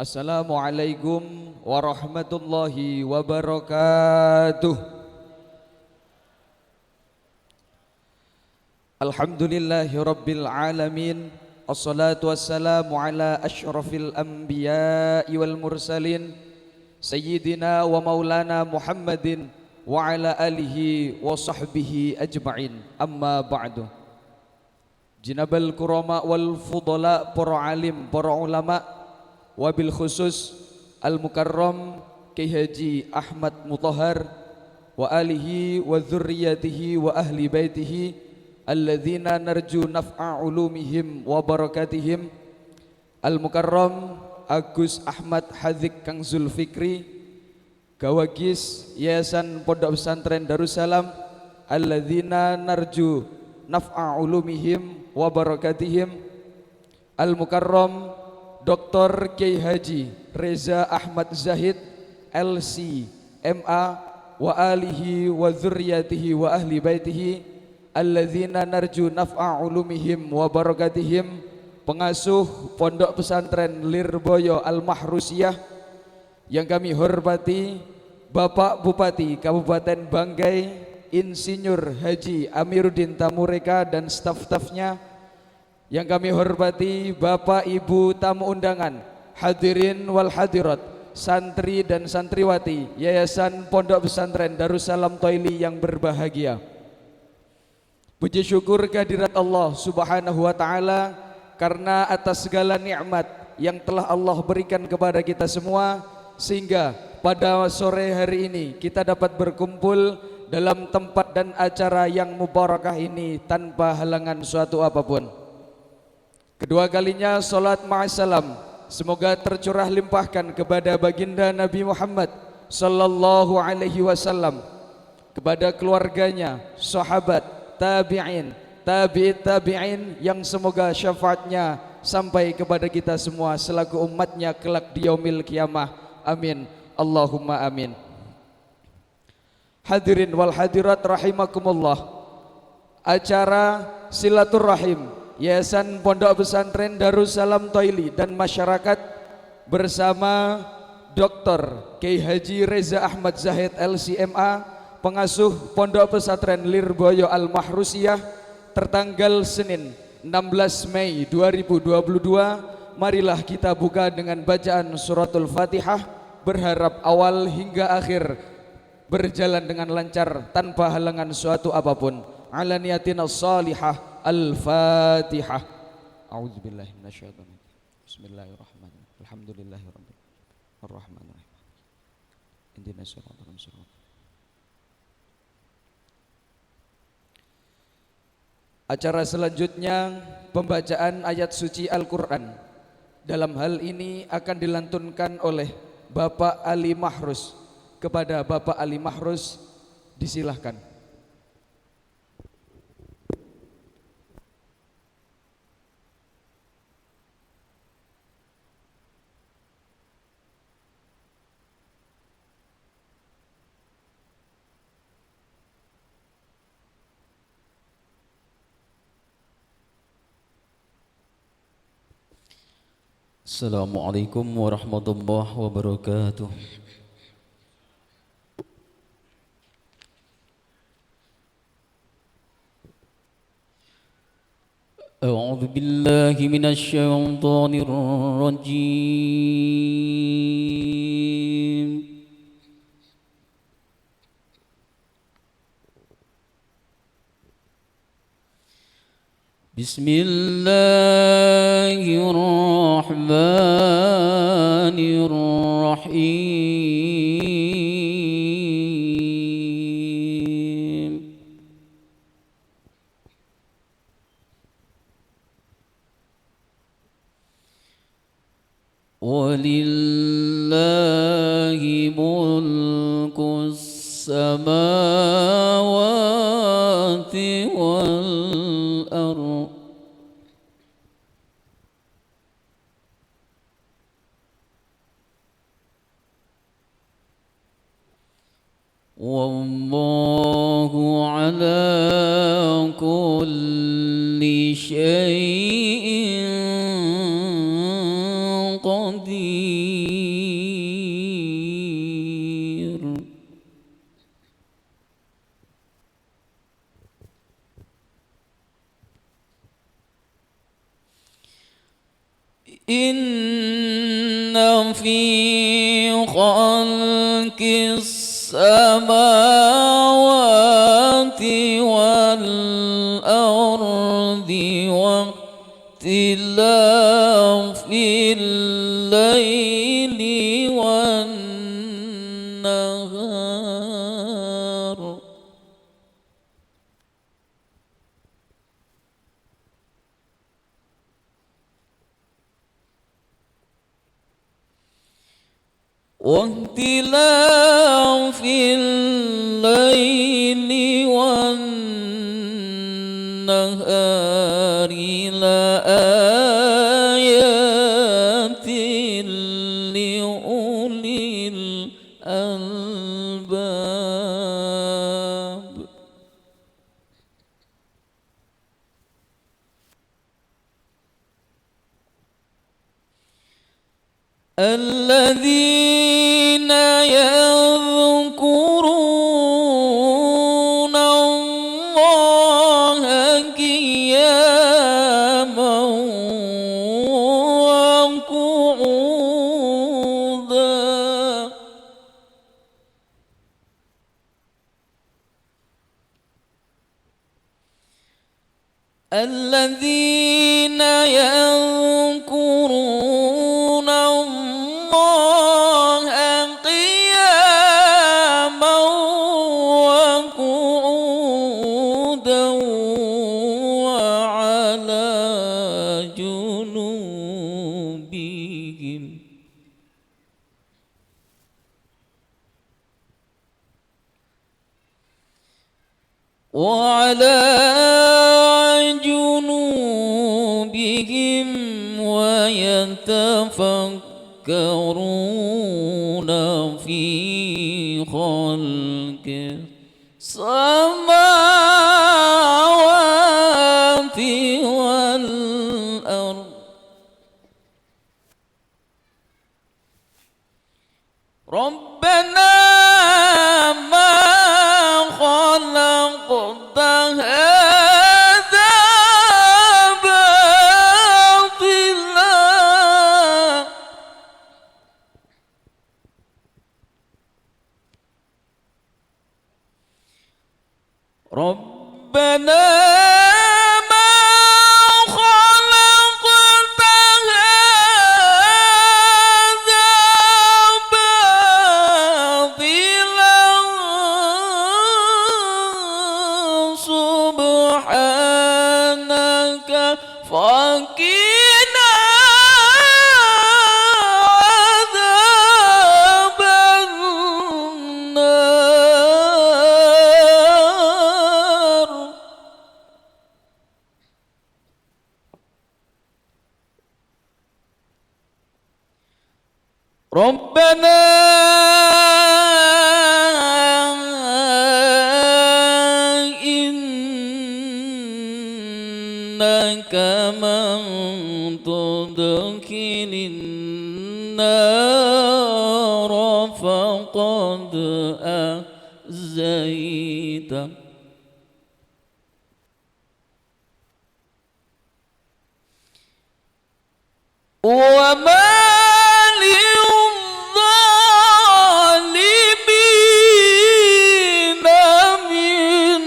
Assalamualaikum warahmatullahi wabarakatuh. Alhamdulillahi rabbil alamin. Assalatu wassalamu ala ashrafil anbiya'i wal mursalin Sayyidina wa maulana Muhammadin wa ala alihi wa sahbihi ajma'in. Amma ba'du. Jinabal kurama wal fudala, para alim, para ulama, wabil khusus Al-Mukarram Kyai Haji Ahmad Mutahhar wa alihi wa dzurriyyatihi wa ahli baitihi alladzina narju naf'a ulumihim wa barakatihim. Al-Mukarram Agus Ahmad Hadzik Kang Zulfikri, Gawagis Yayasan Pondok Pesantren Darussalam, alladzina narju naf'a ulumihim wa barakatihim. Al-Mukarram Dr. Kyai Haji Reza Ahmad Zahid LC MA wa alihi wa dzurriyyatihi wa ahli baitihi alladzina narju naf'a ulumihim wa barakatihim. Pengasuh Pondok Pesantren Lirboyo Al-Mahrusiyah yang kami hormati Bapak Bupati Kabupaten Banggai Insinyur Haji Amiruddin Tamureka dan staf-stafnya. Yang kami hormati Bapak Ibu tamu undangan, hadirin wal hadirat, santri dan santriwati Yayasan Pondok Pesantren Darussalam Toili yang berbahagia. Puji syukur kehadirat Allah Subhanahu wa taala karena atas segala nikmat yang telah Allah berikan kepada kita semua, sehingga pada sore hari ini kita dapat berkumpul dalam tempat dan acara yang mubarakah ini tanpa halangan suatu apapun. Kedua kalinya salat ma'assalam semoga tercurah limpahkan kepada baginda Nabi Muhammad sallallahu alaihi wasallam, kepada keluarganya, sahabat, tabi'in, tabi'it tabi'in, yang semoga syafaatnya sampai kepada kita semua selaku umatnya kelak di yaumil qiyamah. Amin Allahumma amin. Hadirin wal hadirat rahimakumullah, acara silaturahim Yayasan Pondok Pesantren Darussalam Toili dan masyarakat bersama Dr. Kyai Haji Reza Ahmad Zahid LCMA, pengasuh Pondok Pesantren Lirboyo Al-Mahrusiyah, tertanggal Senin 16 Mei 2022. Marilah kita buka dengan bacaan suratul Fatihah, berharap awal hingga akhir berjalan dengan lancar tanpa halangan suatu apapun. Ala niyatina salihah. Al-Fatihah. A'udzubillahi minasyaitonir rajim. Bismillahirrahmanirrahim. Alhamdulillahirabbil arrahmanirrahim. Ihdinas siratal mustaqim. Acara selanjutnya pembacaan ayat suci Al-Qur'an. Dalam hal ini akan dilantunkan oleh Bapak Ali Mahrus. Kepada Bapak Ali Mahrus disilahkan. Assalamualaikum warahmatullahi wabarakatuh. A'udzu billahi minasy syaithanir rajim. Bismillahirrahmanirrahim. Walillahi mulkus samawati wal ardh. Wallahu ala kulli syai'in qadir. إن في خلق السماوات والأرض واختلاف الليل والنهار واختلاف الليل والنهار لآيات لأولي الألباب الذين يذكرون الله قياما وقعودا الذين يذكرون الله قياما وقعودا وعلى جنوبهم ويتفكرون في خلق السماوات والأرض ربنا ما خلقت هذا باطلا ربنا ما خلقت هذا باطلا سبحانك فقنا عذاب النار ربنا إنك من تدخل النار فقد أخزيته وما للظالمين من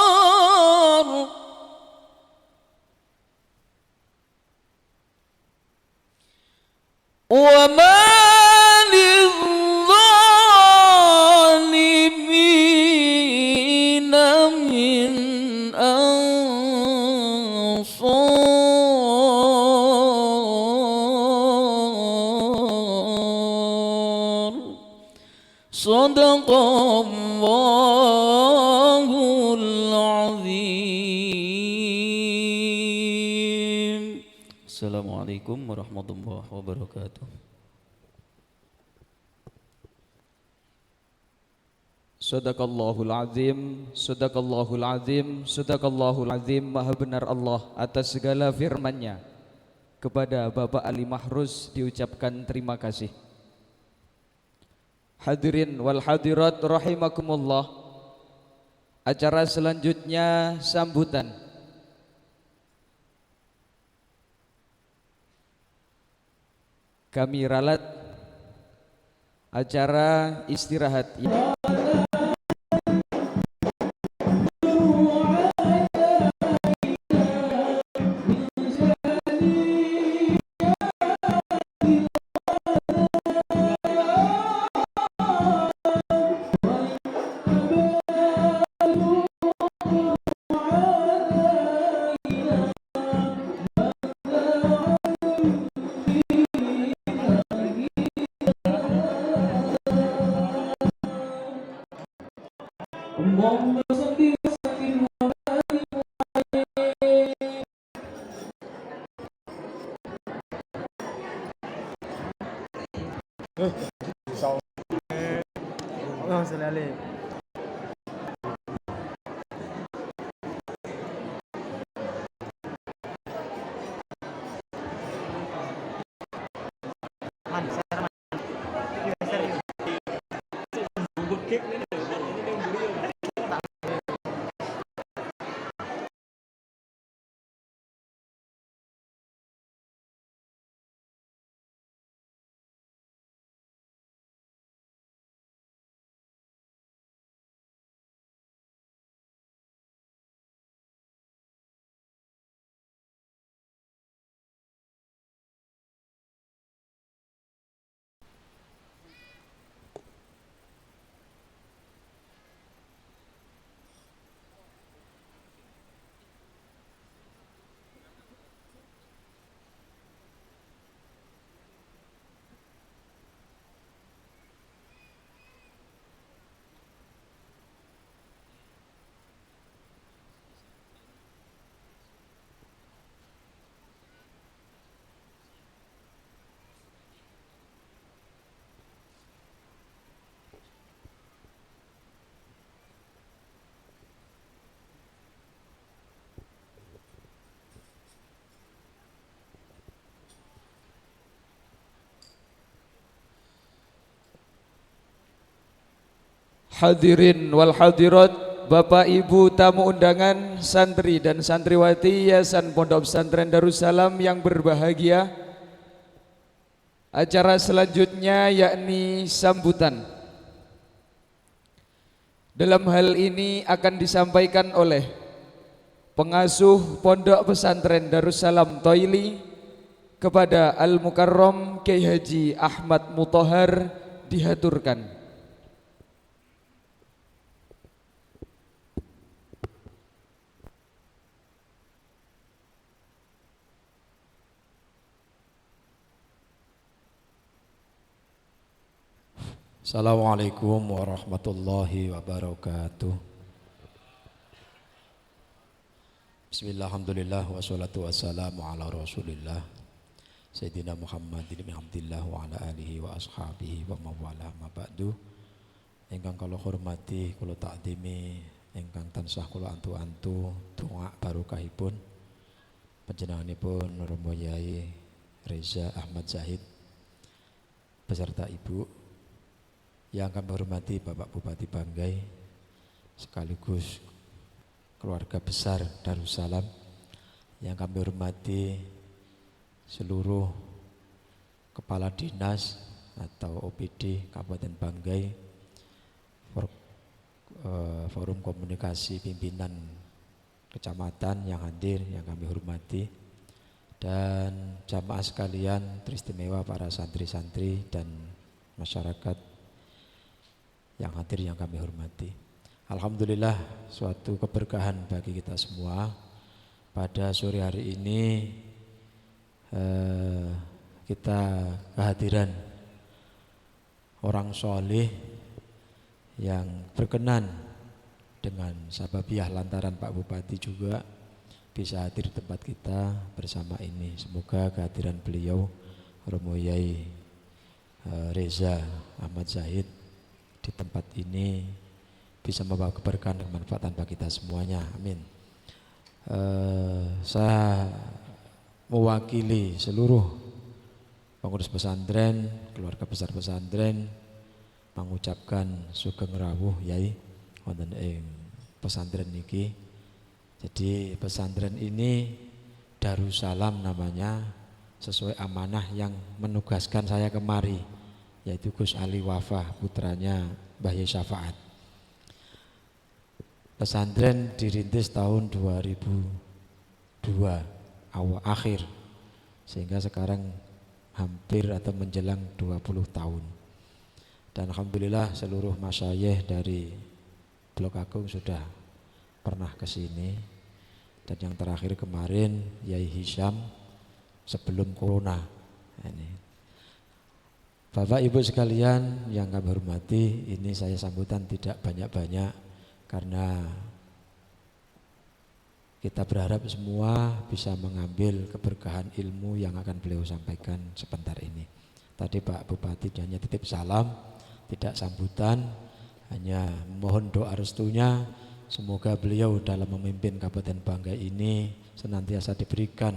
أنصار وما للظالمين من أنصار صدق الله العظيم السلام عليكم ورحمة الله وبركاته Sadaqallahul azim, sadaqallahul azim, sadaqallahul azim. Maha benar Allah atas segala firman-Nya. Kepada Bapak Ali Mahruz diucapkan terima kasih. Hadirin wal hadirat rahimakumullah. Acara selanjutnya sambutan. Kami ralat acara istirahat. Hadirin wal hadirat, Bapak Ibu tamu undangan, santri dan santriwati Yayasan Pondok Pesantren Darussalam yang berbahagia. Acara selanjutnya yakni sambutan. Dalam hal ini akan disampaikan oleh pengasuh Pondok Pesantren Darussalam Toili kepada Al-Mukarram Kyai Haji Ahmad Mutahar dihaturkan. Assalamualaikum warahmatullahi wabarakatuh. Bismillah, alhamdulillah, wassalatu wassalamu ala rasulillah Sayyidina Muhammadin bin Abdillah wa ala alihi wa ashabihi wa mawala ma ba'du. Ingkang kula hormati, kula takdimi, ingkang tansah kula antu-antu doa barokahipun panjenenganipun Romo Yai Reza Ahmad Zahid beserta Ibu. Yang kami hormati Bapak Bupati Banggai sekaligus keluarga besar Darussalam. Yang kami hormati seluruh kepala dinas atau OPD Kabupaten Banggai, forum komunikasi pimpinan kecamatan yang hadir yang kami hormati, dan jamaah sekalian teristimewa para santri-santri dan masyarakat yang hadir yang kami hormati. Alhamdulillah, suatu keberkahan bagi kita semua pada sore hari ini kita kehadiran orang soleh yang berkenan dengan sababiah lantaran Pak Bupati juga bisa hadir di tempat kita bersama ini. Semoga kehadiran beliau Romo Yai Reza Ahmad Zahid di tempat ini bisa membawa keberkahan dan kemanfaatan bagi kita semuanya. Amin. Saya mewakili seluruh pengurus pesantren, keluarga besar pesantren mengucapkan sugeng rawuh Yai wonten ing pesantren niki. Jadi pesantren ini Darussalam namanya, sesuai amanah yang menugaskan saya kemari, yaitu Gus Ali Wafah, putranya Mbah Yai Syafaat. Pesantren dirintis tahun 2002 awal akhir, sehingga sekarang hampir atau menjelang 20 tahun. Dan alhamdulillah seluruh masyayikh dari Blok Agung sudah pernah ke sini. Dan yang terakhir kemarin Yai Hisham sebelum corona. Ini. Bapak Ibu sekalian yang kami hormati, ini saya sambutan tidak banyak-banyak karena kita berharap semua bisa mengambil keberkahan ilmu yang akan beliau sampaikan sebentar ini. Tadi Pak Bupati hanya titip salam, tidak sambutan, hanya mohon doa restunya. Semoga beliau dalam memimpin Kabupaten Banggai ini senantiasa diberikan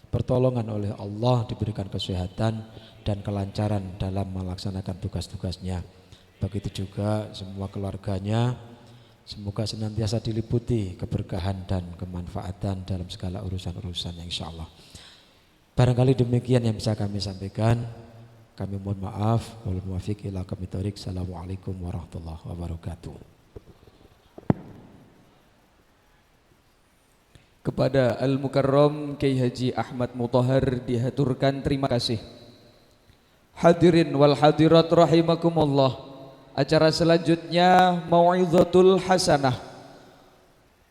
pertolongan oleh Allah, diberikan kesehatan dan kelancaran dalam melaksanakan tugas-tugasnya. Begitu juga semua keluarganya, semoga senantiasa diliputi keberkahan dan kemanfaatan dalam segala urusan-urusannya insya Allah. Barangkali demikian yang bisa kami sampaikan. Kami mohon maaf. Wal muwaffiq ila aqwamit thoriq. Assalamualaikum warahmatullahi wabarakatuh. Kepada Al-Mukarram Kiai Haji Ahmad Mutahar dihaturkan terima kasih. Hadirin wal hadirat rahimakumullah. Acara selanjutnya Mau'izatul Hasanah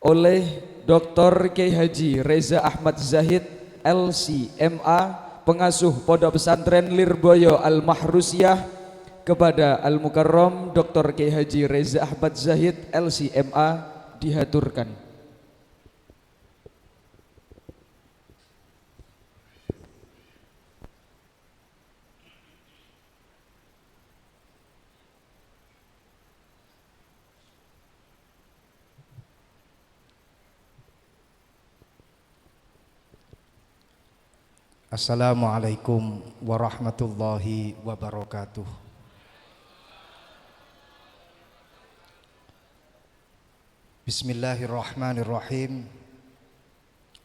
oleh Dr. Kiai Haji Reza Ahmad Zahid LC MA, pengasuh Pondok Pesantren Lirboyo Al-Mahrusiyah, kepada Al-Mukarram Dr. Kiai Haji Reza Ahmad Zahid LC MA dihaturkan. Assalamualaikum warahmatullahi wabarakatuh. Bismillahirrahmanirrahim.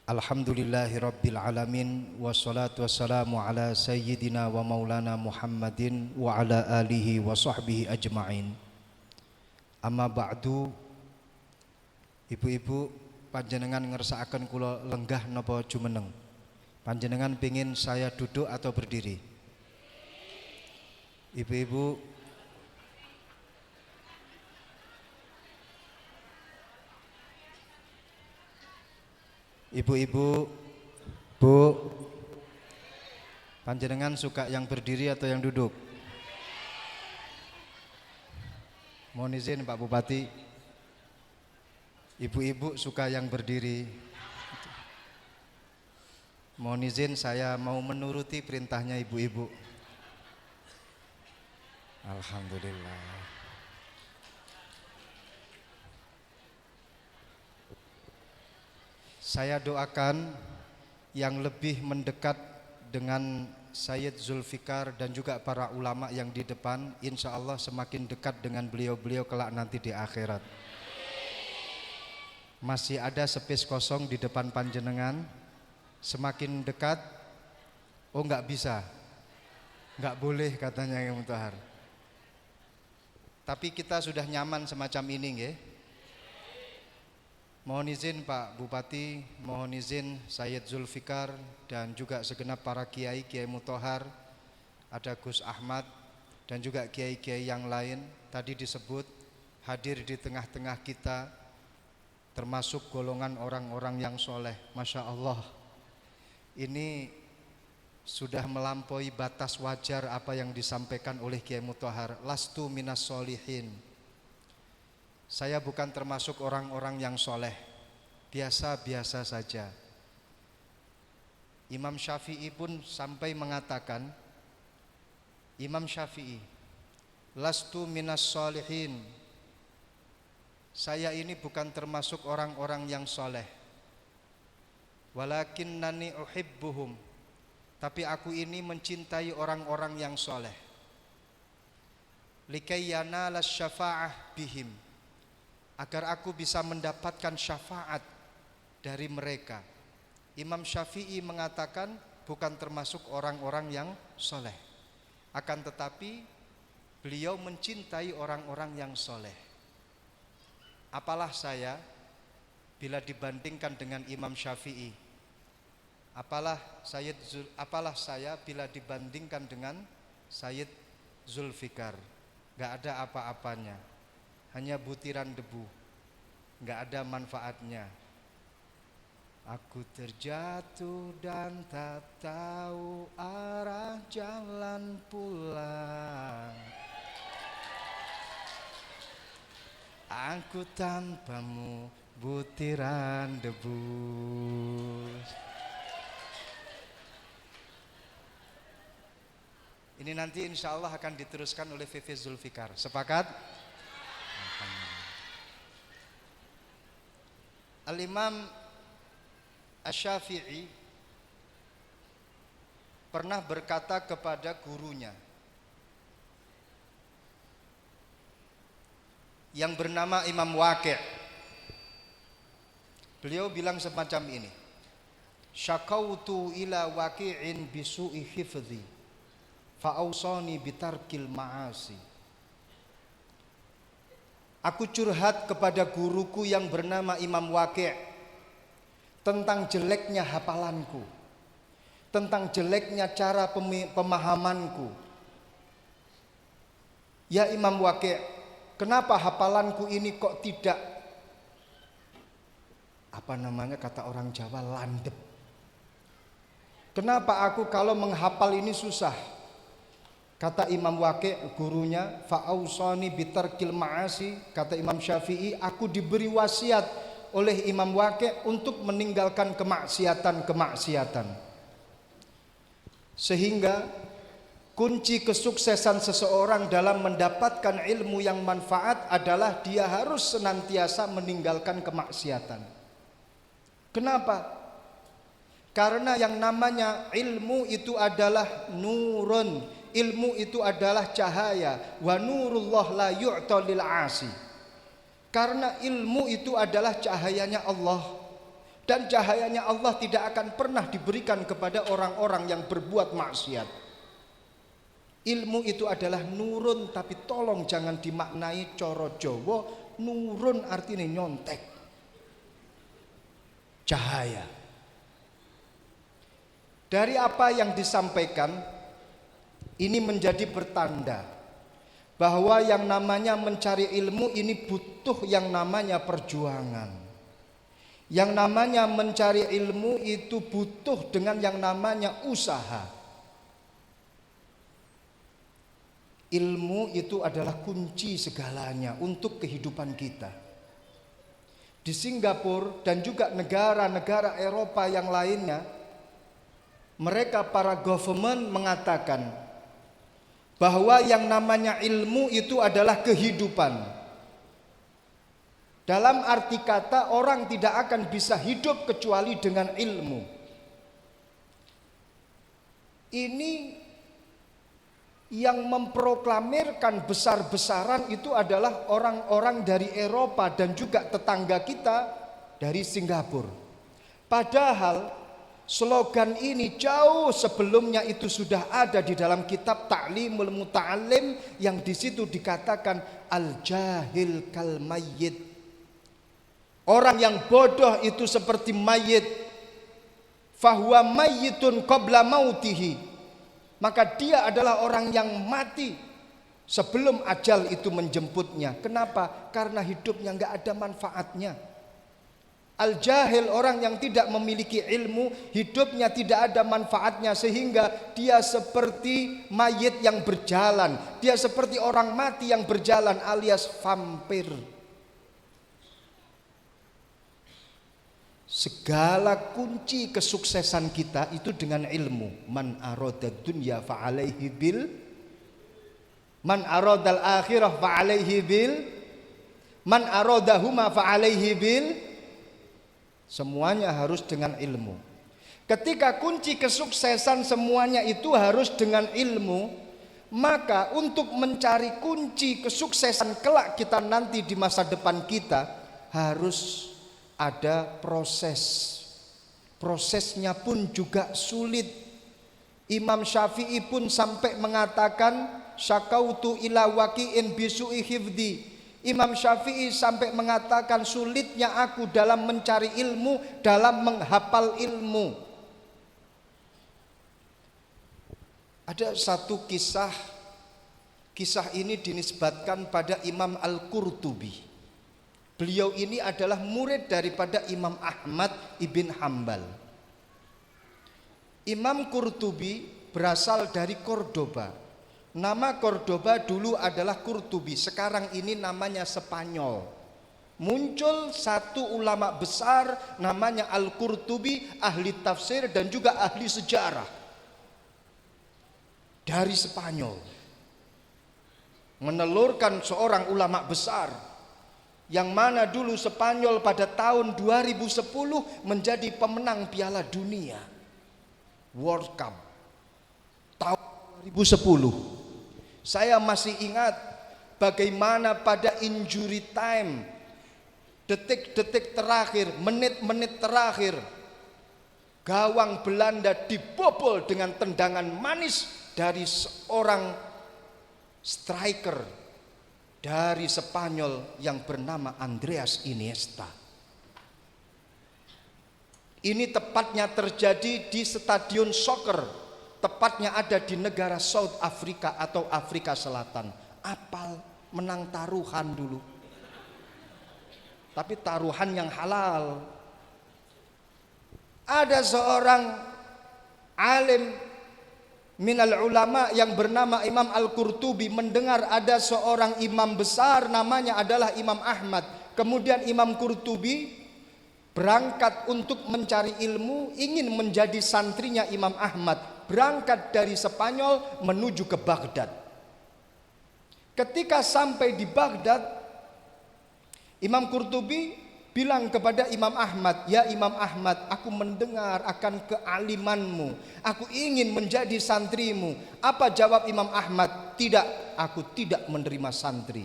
Alhamdulillahi rabbil alamin. Wassalatu wassalamu ala sayyidina wa maulana Muhammadin wa ala alihi wa sahbihi ajma'in. Amma ba'du. Ibu-ibu, panjenengan ngersakaken kula lenggah napa jumeneng? Panjenengan pingin saya duduk atau berdiri? Ibu-ibu, Bu, panjenengan suka yang berdiri atau yang duduk? Mohon izin Pak Bupati, ibu-ibu suka yang berdiri. Mohon izin saya mau menuruti perintahnya ibu-ibu. Alhamdulillah. Saya doakan yang lebih mendekat dengan Sayyid Zulfikar dan juga para ulama yang di depan, insya Allah semakin dekat dengan beliau-beliau kelak nanti di akhirat. Masih ada space kosong di depan panjenengan. Semakin dekat, oh enggak bisa, enggak boleh katanya yang Mutahar. Tapi kita sudah nyaman semacam ini nggih. Mohon izin Pak Bupati, mohon izin Sayyid Zulfikar dan juga segenap para kiai, Kiai Mutahar, ada Gus Ahmad dan juga kiai-kiai yang lain tadi disebut hadir di tengah-tengah kita, termasuk golongan orang-orang yang soleh. Masya Allah, ini sudah melampaui batas wajar apa yang disampaikan oleh Kiai Mutahar. Lastu minas solihin. Saya bukan termasuk orang-orang yang soleh, biasa-biasa saja. Imam Syafi'i pun sampai mengatakan, Imam Syafi'i, lastu minas solihin. Saya ini bukan termasuk orang-orang yang soleh. Walakinnani uhibbuhum, tapi aku ini mencintai orang-orang yang soleh. Likai yanalas syafa'ah bihim, agar aku bisa mendapatkan syafaat dari mereka. Imam Syafi'i mengatakan bukan termasuk orang-orang yang soleh, akan tetapi beliau mencintai orang-orang yang soleh. Apalah saya bila dibandingkan dengan Imam Syafi'i? Apalah saya bila dibandingkan dengan Sayyid Zulfikar? Gak ada apa-apanya, hanya butiran debu, gak ada manfaatnya. Aku terjatuh dan tak tahu arah jalan pulang. Aku tanpamu butiran debu. Ini nanti insya Allah akan diteruskan oleh Vivi Zulfikar. Sepakat? Al-Imam Asy-Syafi'i pernah berkata kepada gurunya yang bernama Imam Waqi'. Beliau bilang semacam ini, syakautu ila waqi'in bisu'i hifdhi fa'ausani bitarkil ma'asi. Aku curhat kepada guruku yang bernama Imam Waqi' tentang jeleknya hafalanku, tentang jeleknya cara pemahamanku. Ya Imam Waqi', kenapa hafalanku ini kok tidak kata orang Jawa, landep? Kenapa aku kalau menghafal ini susah? Kata Imam Waqi', gurunya, fa'ausani bitarkil ma'asi. Kata Imam Syafi'i, aku diberi wasiat oleh Imam Waqi' untuk meninggalkan kemaksiatan. Sehingga kunci kesuksesan seseorang dalam mendapatkan ilmu yang manfaat adalah dia harus senantiasa meninggalkan kemaksiatan. Kenapa? Karena yang namanya ilmu itu adalah nurun. Ilmu itu adalah cahaya. Wa nurullah la yu'ta lil 'asi. Karena ilmu itu adalah cahayanya Allah, dan cahayanya Allah tidak akan pernah diberikan kepada orang-orang yang berbuat maksiat. Ilmu itu adalah nurun, tapi tolong jangan dimaknai coro Jawa. Nurun artinya nyontek, cahaya. Dari apa yang disampaikan ini menjadi pertanda bahwa yang namanya mencari ilmu ini butuh yang namanya perjuangan. Yang namanya mencari ilmu itu butuh dengan yang namanya usaha. Ilmu itu adalah kunci segalanya untuk kehidupan kita. Di Singapura dan juga negara-negara Eropa yang lainnya, mereka para government mengatakan bahwa yang namanya ilmu itu adalah kehidupan. Dalam arti kata, orang tidak akan bisa hidup kecuali dengan ilmu. Ini yang memproklamirkan besar-besaran itu adalah orang-orang dari Eropa dan juga tetangga kita dari Singapura. Padahal slogan ini jauh sebelumnya itu sudah ada di dalam kitab Ta'limul Muta'allim, yang di situ dikatakan al-jahil kal mayyit. Orang yang bodoh itu seperti mayit. Fahuwa mayyitun qabla mautihi. Maka dia adalah orang yang mati sebelum ajal itu menjemputnya. Kenapa? Karena hidupnya enggak ada manfaatnya. Al-jahil, orang yang tidak memiliki ilmu, hidupnya tidak ada manfaatnya, sehingga dia seperti mayit yang berjalan. Dia seperti orang mati yang berjalan, alias vampir. Segala kunci kesuksesan kita itu dengan ilmu. Man arada dunya fa'alaihi bil, man aradal akhirah fa'alaihi bil, man aradahuma fa'alaihi bil. Semuanya harus dengan ilmu. Ketika kunci kesuksesan semuanya itu harus dengan ilmu, Maka untuk mencari kunci kesuksesan kelak kita nanti di masa depan kita harus ada proses. Prosesnya pun juga sulit. Imam Syafi'i pun sampai mengatakan syakautu ila waqi'in bisu'i hifdi. Imam Syafi'i sampai mengatakan sulitnya aku dalam mencari ilmu, dalam menghafal ilmu. Ada satu kisah ini dinisbatkan pada Imam Al-Qurtubi. Beliau ini adalah murid daripada Imam Ahmad ibn Hambal. Imam Qurtubi berasal dari Cordoba. Nama Cordoba dulu adalah Qurtubi, sekarang ini namanya Spanyol. Muncul satu ulama besar namanya Al-Qurtubi, ahli tafsir dan juga ahli sejarah dari Spanyol, menelurkan seorang ulama besar yang mana dulu Spanyol pada tahun 2010 menjadi pemenang Piala Dunia World Cup tahun 2010. Saya masih ingat bagaimana pada injury time, detik-detik terakhir, menit-menit terakhir, gawang Belanda dibobol dengan tendangan manis dari seorang striker dari Spanyol yang bernama Andreas Iniesta. Ini tepatnya terjadi di stadion soccer, tepatnya ada di negara South Africa atau Afrika Selatan. Apal, menang taruhan dulu, tapi taruhan yang halal. Ada seorang alim minal ulama yang bernama Imam Al-Qurtubi mendengar ada seorang imam besar namanya adalah Imam Ahmad. Kemudian Imam Qurtubi berangkat untuk mencari ilmu, ingin menjadi santrinya Imam Ahmad. Berangkat dari Spanyol menuju ke Baghdad. Ketika sampai di Baghdad, Imam Qurtubi bilang kepada Imam Ahmad, "Ya Imam Ahmad, aku mendengar akan kealimanmu. Aku ingin menjadi santrimu." Apa jawab Imam Ahmad? "Tidak, aku tidak menerima santri."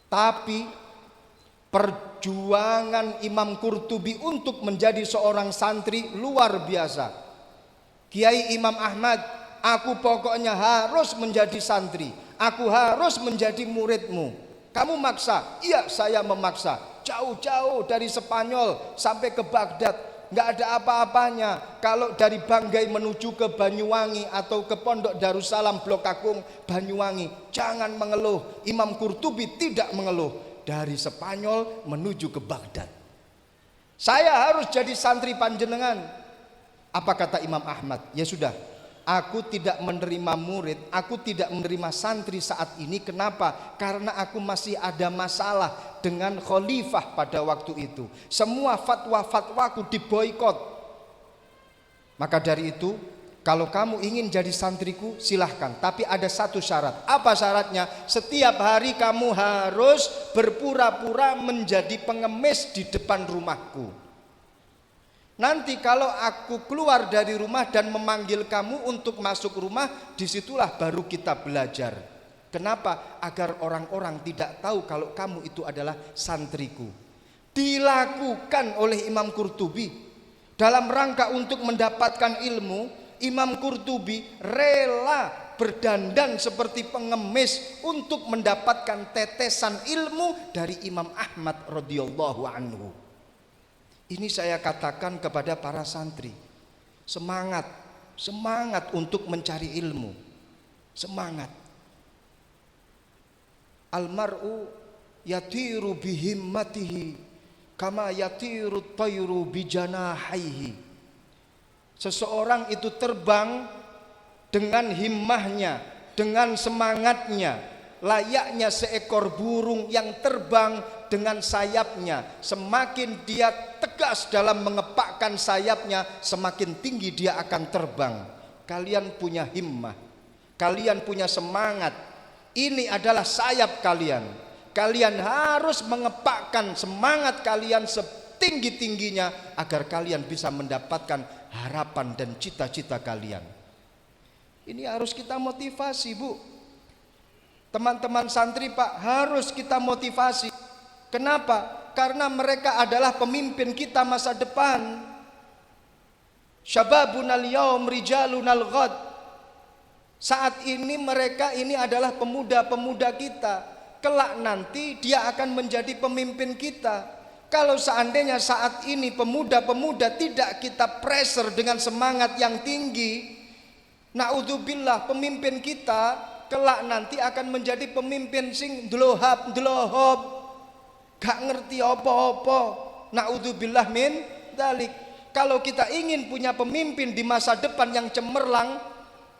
Tapi perjuangan Imam Qurtubi untuk menjadi seorang santri luar biasa. "Kiai Imam Ahmad, aku pokoknya harus menjadi santri. Aku harus menjadi muridmu. Kamu maksa?" "Iya, saya memaksa. Jauh-jauh dari Spanyol sampai ke Baghdad, nggak ada apa-apanya. Kalau dari Banggai menuju ke Banyuwangi atau ke Pondok Darussalam Blok Kakung Banyuwangi, jangan mengeluh." Imam Qurtubi tidak mengeluh. Dari Spanyol menuju ke Baghdad, "Saya harus jadi santri panjenengan." Apa kata Imam Ahmad? "Ya sudah, aku tidak menerima murid, aku tidak menerima santri saat ini. Kenapa? Karena aku masih ada masalah dengan khalifah pada waktu itu. Semua fatwa-fatwaku diboikot. Maka dari itu, kalau kamu ingin jadi santriku silahkan, tapi ada satu syarat." "Apa syaratnya?" "Setiap hari kamu harus berpura-pura menjadi pengemis di depan rumahku. Nanti kalau aku keluar dari rumah dan memanggil kamu untuk masuk rumah, disitulah baru kita belajar." Kenapa? Agar orang-orang tidak tahu kalau kamu itu adalah santriku. Dilakukan oleh Imam Qurtubi. Dalam rangka untuk mendapatkan ilmu, Imam Qurtubi rela berdandan seperti pengemis untuk mendapatkan tetesan ilmu dari Imam Ahmad radhiyallahu anhu. Ini saya katakan kepada para santri, semangat untuk mencari ilmu, semangat. Almar'u yatiru bihimmatihi kama yatiru tayru bijanahaihi. Seseorang itu terbang dengan himmahnya, dengan semangatnya, layaknya seekor burung yang terbang dengan sayapnya. Semakin dia tegas dalam mengepakkan sayapnya, semakin tinggi dia akan terbang. Kalian punya himmah, kalian punya semangat. Ini adalah sayap kalian. Kalian harus mengepakkan semangat kalian setinggi-tingginya agar kalian bisa mendapatkan harapan dan cita-cita kalian. Ini harus kita motivasi, Bu. Teman-teman santri, Pak, harus kita motivasi. Kenapa? Karena mereka adalah pemimpin kita masa depan. Syababunal yaum rijalunal ghad. Saat ini mereka ini adalah pemuda-pemuda kita. Kelak nanti dia akan menjadi pemimpin kita. Kalau seandainya saat ini pemuda-pemuda tidak kita pressure dengan semangat yang tinggi, naudzubillah, pemimpin kita kelak nanti akan menjadi pemimpin sing dlohab, gak ngerti apa-apa. Naudzubillah min dalik. Kalau kita ingin punya pemimpin di masa depan yang cemerlang,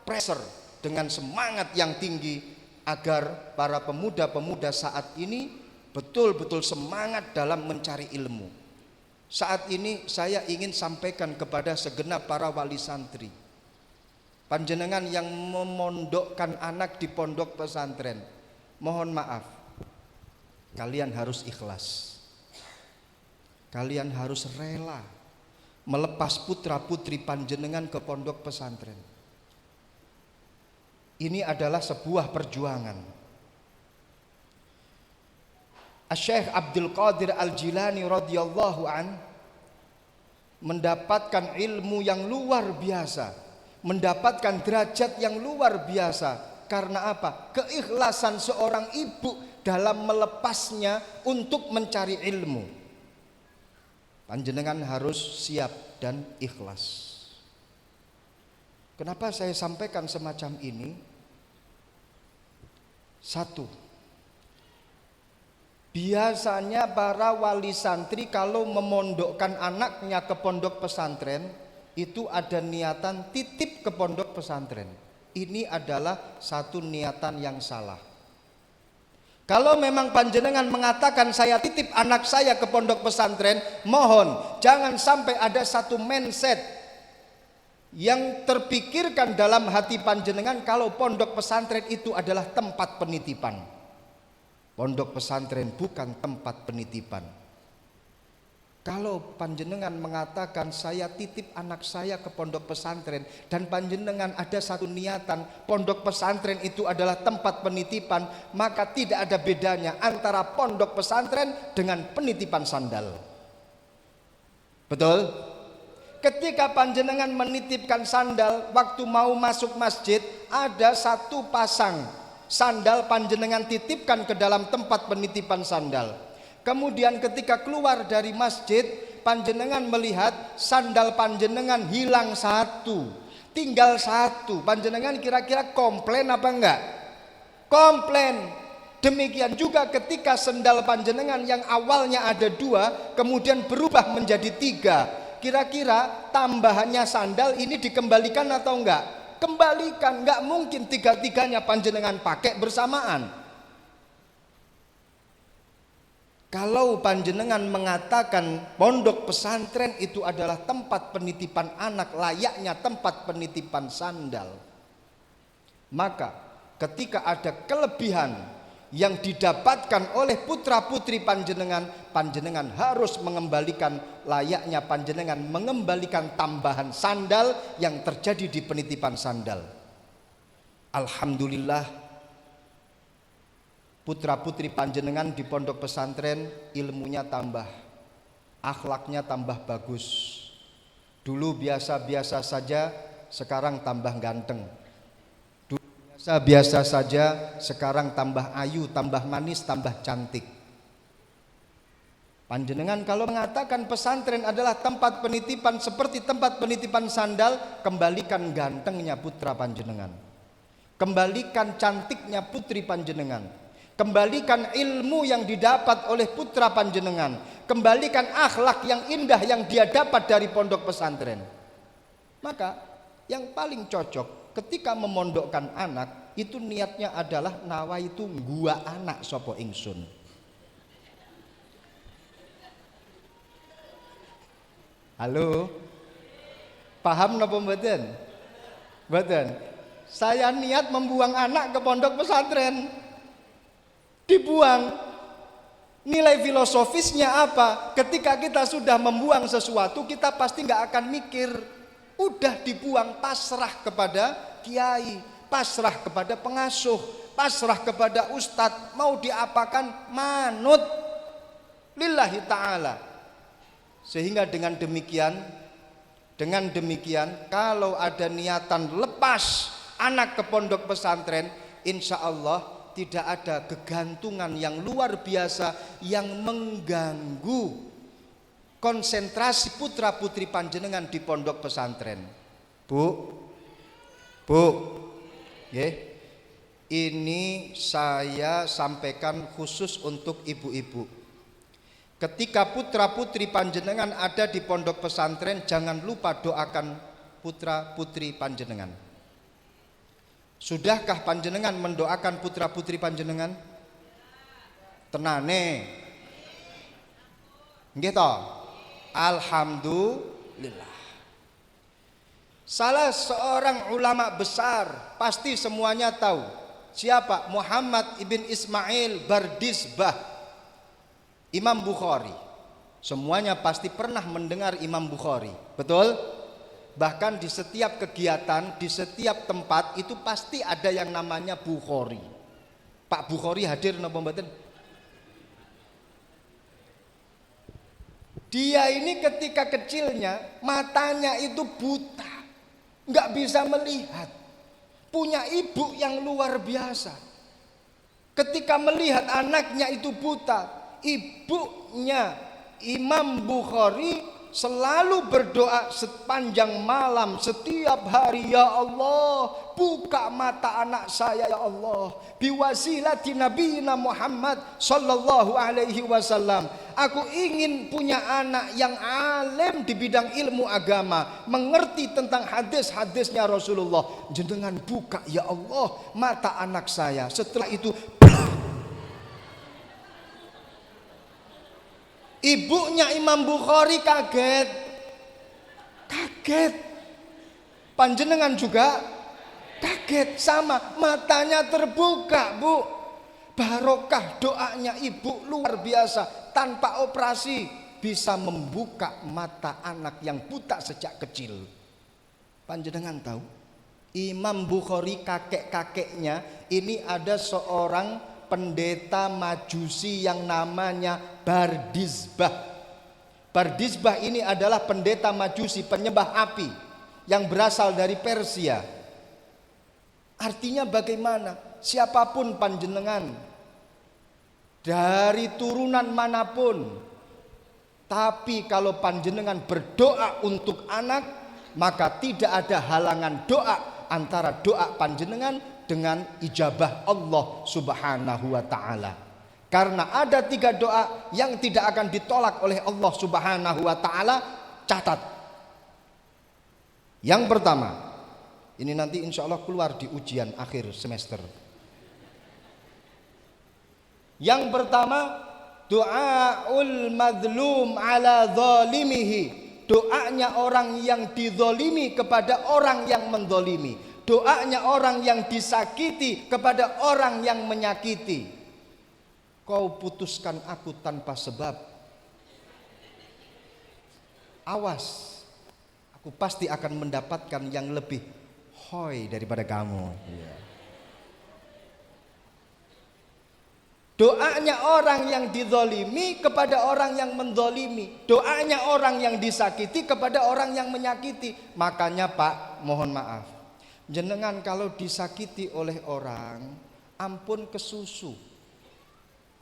pressure dengan semangat yang tinggi agar para pemuda-pemuda saat ini betul-betul semangat dalam mencari ilmu. Saat ini saya ingin sampaikan kepada segenap para wali santri, panjenengan yang memondokkan anak di pondok pesantren, mohon maaf, kalian harus ikhlas. Kalian harus rela melepas putra putri panjenengan ke pondok pesantren. Ini adalah sebuah perjuangan. Syekh Abdul Qadir Al-Jilani radhiyallahu an mendapatkan ilmu yang luar biasa, mendapatkan derajat yang luar biasa. Karena apa? Keikhlasan seorang ibu dalam melepasnya untuk mencari ilmu. Panjenengan harus siap dan ikhlas. Kenapa saya sampaikan semacam ini? Satu, biasanya para wali santri kalau memondokkan anaknya ke pondok pesantren itu ada niatan titip ke pondok pesantren. Ini adalah satu niatan yang salah. Kalau memang panjenengan mengatakan saya titip anak saya ke pondok pesantren, mohon jangan sampai ada satu mindset yang terpikirkan dalam hati panjenengan kalau pondok pesantren itu adalah tempat penitipan. Pondok pesantren bukan tempat penitipan. Kalau panjenengan mengatakan saya titip anak saya ke pondok pesantren dan panjenengan ada satu niatan pondok pesantren itu adalah tempat penitipan, maka tidak ada bedanya antara pondok pesantren dengan penitipan sandal. Betul? Ketika panjenengan menitipkan sandal, waktu mau masuk masjid ada satu pasang sandal panjenengan titipkan ke dalam tempat penitipan sandal. Kemudian ketika keluar dari masjid, panjenengan melihat sandal panjenengan hilang satu, tinggal satu. Panjenengan kira-kira komplain apa enggak? Komplain. Demikian juga ketika sandal panjenengan yang awalnya ada dua, kemudian berubah menjadi tiga. Kira-kira tambahannya sandal ini dikembalikan atau enggak? Kembalikan, nggak mungkin tiga-tiganya panjenengan pakai bersamaan. Kalau panjenengan mengatakan pondok pesantren itu adalah tempat penitipan anak, layaknya tempat penitipan sandal, maka ketika ada kelebihan yang didapatkan oleh putra putri panjenengan, panjenengan harus mengembalikan, layaknya panjenengan mengembalikan tambahan sandal yang terjadi di penitipan sandal. Alhamdulillah, putra putri panjenengan di pondok pesantren ilmunya tambah, akhlaknya tambah bagus. Dulu biasa-biasa saja, sekarang tambah ganteng. Biasa saja, sekarang tambah ayu, tambah manis, tambah cantik. Panjenengan kalau mengatakan pesantren adalah tempat penitipan seperti tempat penitipan sandal, kembalikan gantengnya putra panjenengan, kembalikan cantiknya putri panjenengan, kembalikan ilmu yang didapat oleh putra panjenengan, kembalikan akhlak yang indah yang dia dapat dari pondok pesantren. Maka yang paling cocok ketika memondokkan anak itu niatnya adalah nawaitu gua anak sopo ingsun. Halo, paham napa mboten? Mboten. Saya niat membuang anak ke pondok pesantren, dibuang. Nilai filosofisnya apa? Ketika kita sudah membuang sesuatu, kita pasti nggak akan mikir Udah dibuang, pasrah kepada kiai, pasrah kepada pengasuh, pasrah kepada ustadz, mau diapakan manut lillahi ta'ala. Sehingga dengan demikian kalau ada niatan lepas anak ke pondok pesantren, insya Allah tidak ada kegantungan yang luar biasa yang mengganggu konsentrasi putra putri panjenengan di pondok pesantren. Bu, ini saya sampaikan khusus untuk ibu-ibu. Ketika putra putri panjenengan ada di pondok pesantren, jangan lupa doakan putra putri panjenengan. Sudahkah panjenengan mendoakan putra putri panjenengan? Tenane, nggih to? Alhamdulillah. Salah seorang ulama besar, pasti semuanya tahu. Siapa? Muhammad ibn Ismail Bardizbah, Imam Bukhari. Semuanya pasti pernah mendengar Imam Bukhari, betul? Bahkan di setiap kegiatan, di setiap tempat itu pasti ada yang namanya Bukhari. Pak Bukhari hadir napa mboten? Dia ini ketika kecilnya matanya itu buta, nggak bisa melihat. Punya ibu yang luar biasa. Ketika melihat anaknya itu buta, ibunya Imam Bukhari selalu berdoa sepanjang malam setiap hari, ya Allah, buka mata anak saya ya Allah, biwasilati nabiyina Muhammad sallallahu alaihi wasallam. Aku ingin punya anak yang alim di bidang ilmu agama, mengerti tentang hadis-hadisnya Rasulullah. Jenengan buka ya Allah mata anak saya. Setelah itu ibunya Imam Bukhari kaget. Panjenengan juga kaget, sama, matanya terbuka, Bu. Barokah doanya ibu luar biasa, tanpa operasi bisa membuka mata anak yang buta sejak kecil. Panjenengan tahu Imam Bukhari kakek-kakeknya ini ada seorang pendeta Majusi yang namanya Bardizbah. Bardizbah ini adalah pendeta Majusi, penyembah api yang berasal dari Persia. Artinya bagaimana? Siapapun panjenengan, dari turunan manapun, tapi kalau panjenengan berdoa untuk anak, maka tidak ada halangan doa antara doa panjenengan dengan ijabah Allah subhanahu wa ta'ala. Karena ada 3 doa yang tidak akan ditolak oleh Allah subhanahu wa ta'ala. Catat. Yang pertama, ini nanti insya Allah keluar di ujian akhir semester. Yang pertama, doaul madlum ala zalimihi, doanya orang yang dizalimi kepada orang yang menzalimi, doanya orang yang disakiti kepada orang yang menyakiti. Kau putuskan aku tanpa sebab, awas, aku pasti akan mendapatkan yang lebih hoi daripada kamu. Doanya orang yang dizalimi kepada orang yang menzalimi, doanya orang yang disakiti kepada orang yang menyakiti. Makanya Pak, mohon maaf, jenengan kalau disakiti oleh orang, ampun kesusu.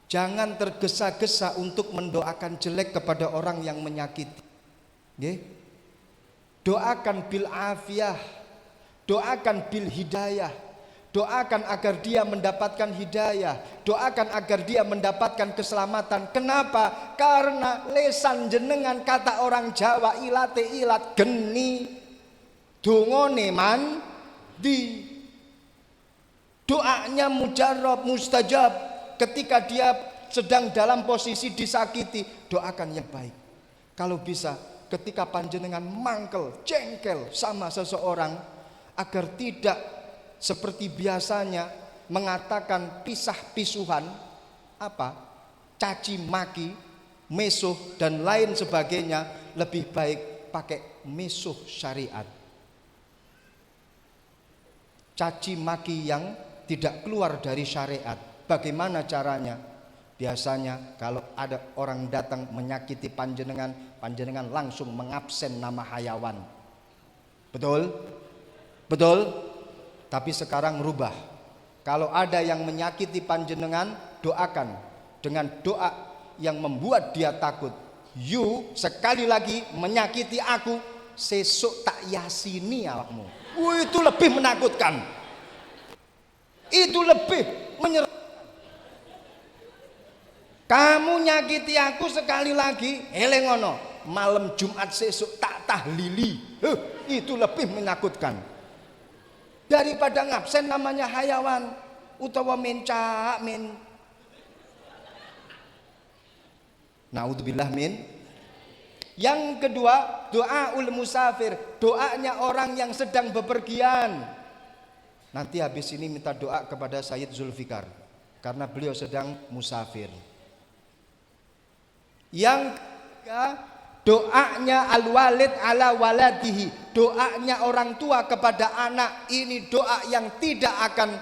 Jangan tergesa-gesa untuk mendoakan jelek kepada orang yang menyakiti. Nggih? Doakan bil afiyah, doakan bil hidayah. Doakan agar dia mendapatkan hidayah, doakan agar dia mendapatkan keselamatan. Kenapa? Karena lesan jenengan, kata orang Jawa, ilate ilat geni, dongone mandi. Doanya mujarab, mustajab. Ketika dia sedang dalam posisi disakiti, doakan yang baik. Kalau bisa, ketika panjenengan mangkel, jengkel sama seseorang, agar tidak seperti biasanya mengatakan pisah-pisuhan, caci maki, mesuh dan lain sebagainya, lebih baik pakai mesuh syariat. caci maki yang tidak keluar dari syariat. Bagaimana caranya? Biasanya kalau ada orang datang menyakiti panjenengan, panjenengan langsung mengabsen nama hayawan. Betul? Betul? Tapi sekarang rubah. Kalau ada yang menyakiti panjenengan, doakan dengan doa yang membuat dia takut. You sekali lagi menyakiti aku, sesuk tak yasini awakmu. Itu lebih menakutkan. Itu lebih menyerang. Kamu nyakiti aku sekali lagi, elengono, malam Jumat sesuk tak tahlili. Itu lebih menakutkan daripada ngabsen namanya hayawan utawa mencak min. Naudzubillah min. Yang kedua, doaul musafir, doanya orang yang sedang bepergian. Nanti habis ini minta doa kepada Sayyid Zulfikar karena beliau sedang musafir. Yang ketiga, doanya al-walid ala waladihi, doanya orang tua kepada anak. Ini doa yang tidak akan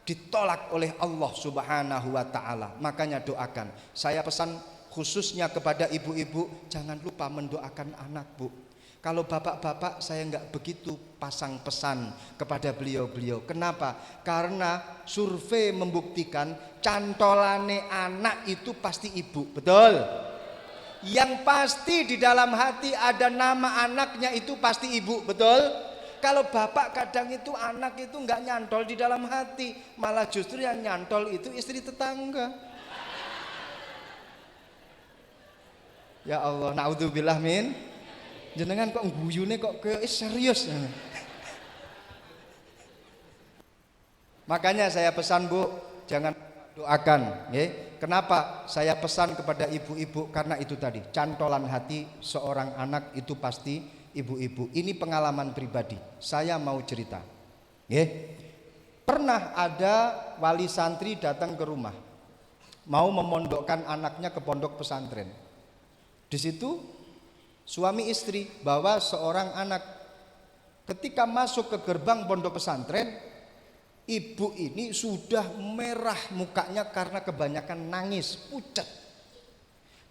ditolak oleh Allah Subhanahu wa ta'ala. Makanya doakan. Saya pesan khususnya kepada ibu-ibu, jangan lupa mendoakan anak, Bu. Kalau bapak-bapak saya enggak begitu pasang pesan kepada beliau-beliau. Kenapa? Karena survei membuktikan cantolane anak itu pasti ibu. Betul? Yang pasti di dalam hati ada nama anaknya itu pasti ibu. Betul? Kalau bapak kadang itu anak itu enggak nyantol di dalam hati, malah justru yang nyantol itu istri tetangga. Ya Allah, naudzubillah min. Jenengan kok guyune kok kayak serius. Makanya saya pesan, Bu, jangan doakan, ya. Kenapa saya pesan kepada ibu-ibu? Karena itu tadi, cantolan hati seorang anak itu pasti ibu-ibu. Ini pengalaman pribadi. Saya mau cerita. Ya. Pernah ada wali santri datang ke rumah, mau memondokkan anaknya ke pondok pesantren. Di situ suami istri bawa seorang anak. Ketika masuk ke gerbang pondok pesantren, ibu ini sudah merah mukanya karena kebanyakan nangis, pucat.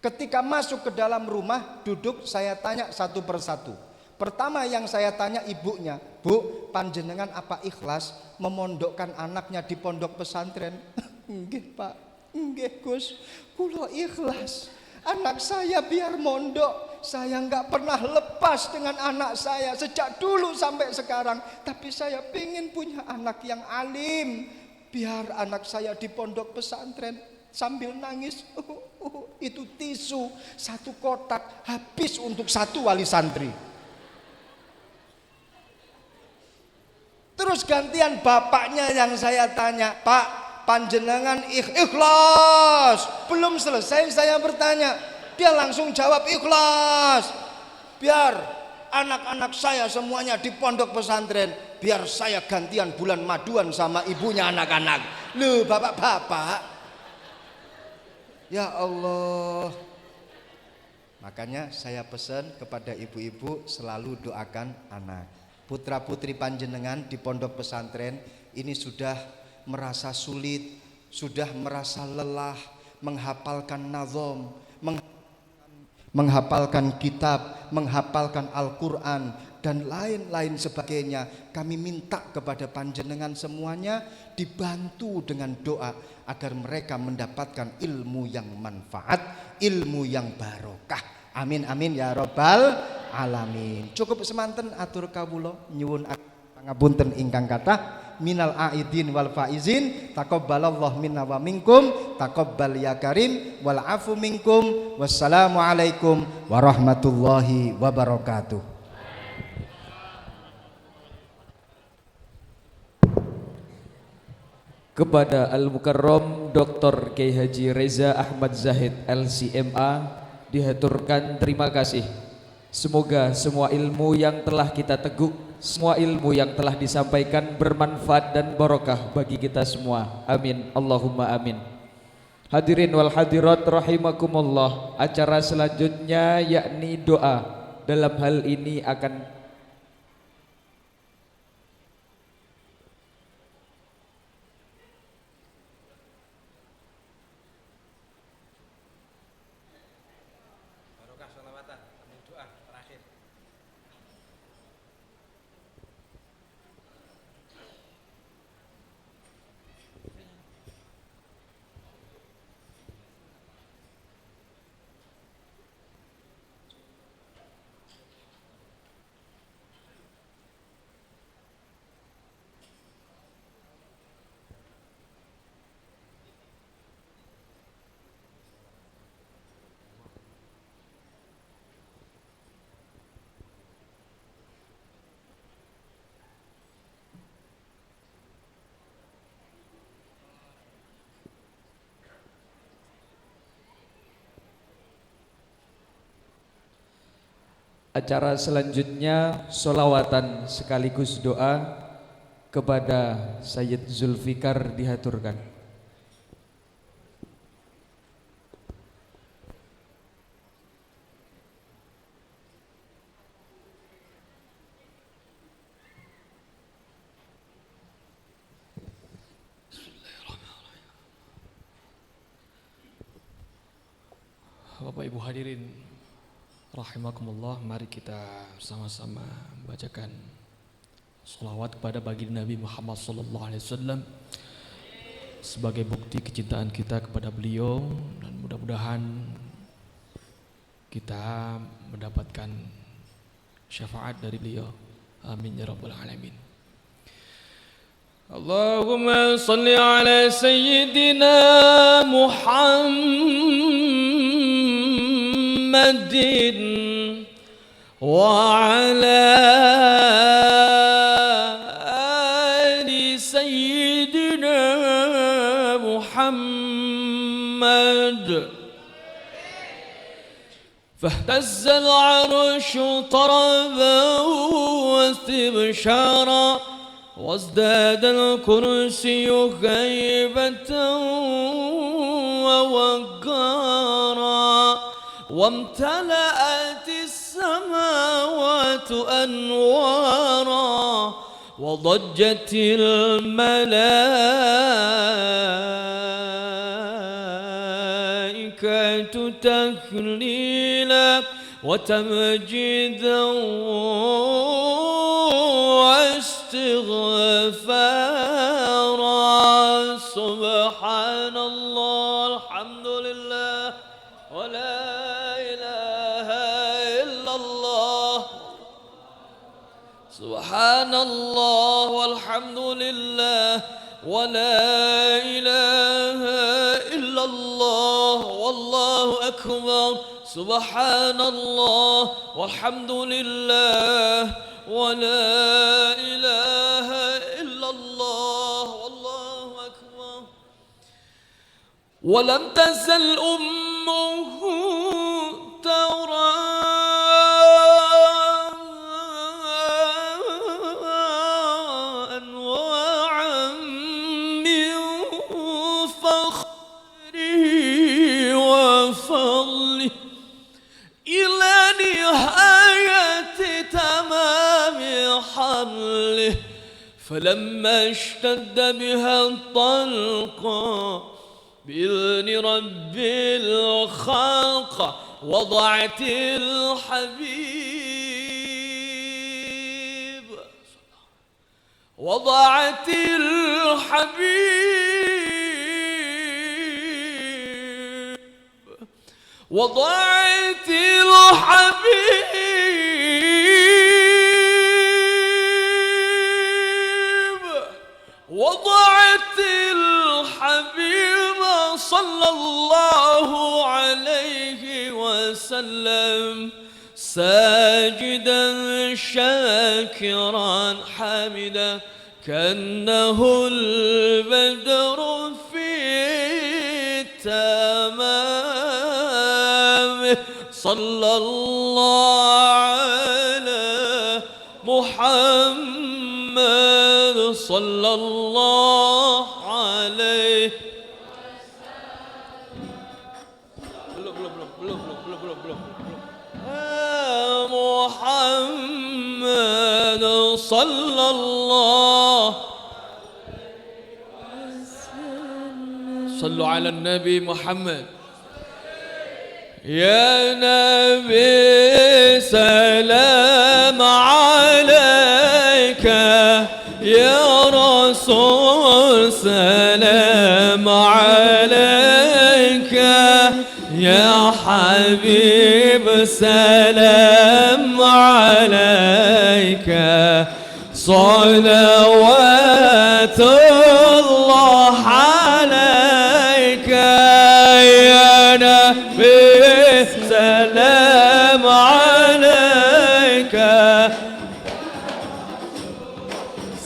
Ketika masuk ke dalam rumah, duduk, saya tanya satu persatu. Pertama yang saya tanya ibunya, Bu, panjenengan apa ikhlas memondokkan anaknya di pondok pesantren? Nggih, Pak. Nggih, Gus. Kula ikhlas. Anak saya biar mondok, saya nggak pernah lepas dengan anak saya sejak dulu sampai sekarang. Tapi saya pengen punya anak yang alim, biar anak saya di pondok pesantren. Sambil nangis, itu tisu satu kotak habis untuk satu wali santri. Terus gantian bapaknya yang saya tanya, Pak, panjenengan ikhlas? Belum selesai saya bertanya, dia langsung jawab ikhlas. Biar anak-anak saya semuanya di pondok pesantren, biar saya gantian bulan maduan sama ibunya anak-anak. Loh, bapak-bapak, ya Allah. Makanya saya pesan kepada ibu-ibu, selalu doakan anak. Putra putri panjenengan di pondok pesantren ini sudah merasa sulit, sudah merasa lelah menghafalkan nazom, menghafalkan kitab, menghafalkan Al-Quran dan lain-lain sebagainya. Kami minta kepada panjenengan semuanya dibantu dengan doa agar mereka mendapatkan ilmu yang manfaat, ilmu yang barokah. Amin amin ya rabbal alamin. Cukup semanten atur kawula nyuwun pangapunten ingkang kathah. Minal aidin wal faizin, taqabbalallahu minna wa minkum, taqabbal ya karim, wal afu minkum. Wassalamualaikum warahmatullahi wabarakatuh. Kepada Al-Mukarram Dr. Kiai Haji Reza Ahmad Zahid LCMA dihaturkan terima kasih. Semoga semua ilmu yang telah kita teguk, semua ilmu yang telah disampaikan bermanfaat dan barokah bagi kita semua. Amin. Allahumma amin. Hadirin wal hadirat rahimakumullah. Acara selanjutnya yakni doa. Dalam hal ini akan acara selanjutnya solawatan sekaligus doa kepada Sayyid Zulfikar dihaturkan. Bapak Ibu hadirin rahimakumullah, mari kita sama-sama membacakan sholawat kepada baginda Nabi Muhammad SAW sebagai bukti kecintaan kita kepada beliau, dan mudah-mudahan kita mendapatkan syafaat dari beliau. Amin ya rabbal alamin. Allahumma salli ala sayyidina Muhammadin wa ala ali sayyidina Muhammad. فاهتز العرش طربا واستبشارا وازداد الكرسي هيبة ووقارا وامتلأت السماوات أنوارا وضجت الملائكة تهليلا وتمجيدا واستغفارا. سبحان الله الحمد لله ولا إله إلا الله. سبحان الله والحمد لله ولا إله إلا الله والله أكبر. سبحان الله والحمد لله ولا إله إلا الله والله أكبر. ولم تزل أمه ترى أنواعا من فخره وفضله إلى نهاية تمام حمله. فلما اشتد بها الطلق بإذن رب الخلق وضعت الحبيب وضعت الحبيب صلى الله عليه وسلم ساجدا شاكرا حامدا كأنه البدر في تمامه. صلى الله على محمد صلى الله عليه محمد صلى الله. صلوا على النبي محمد. يا نبي سلام عليك، يا رسول سلام عليك، يا حبيب سلام عليك، صلوات الله عليك يا نبي سلام عليك،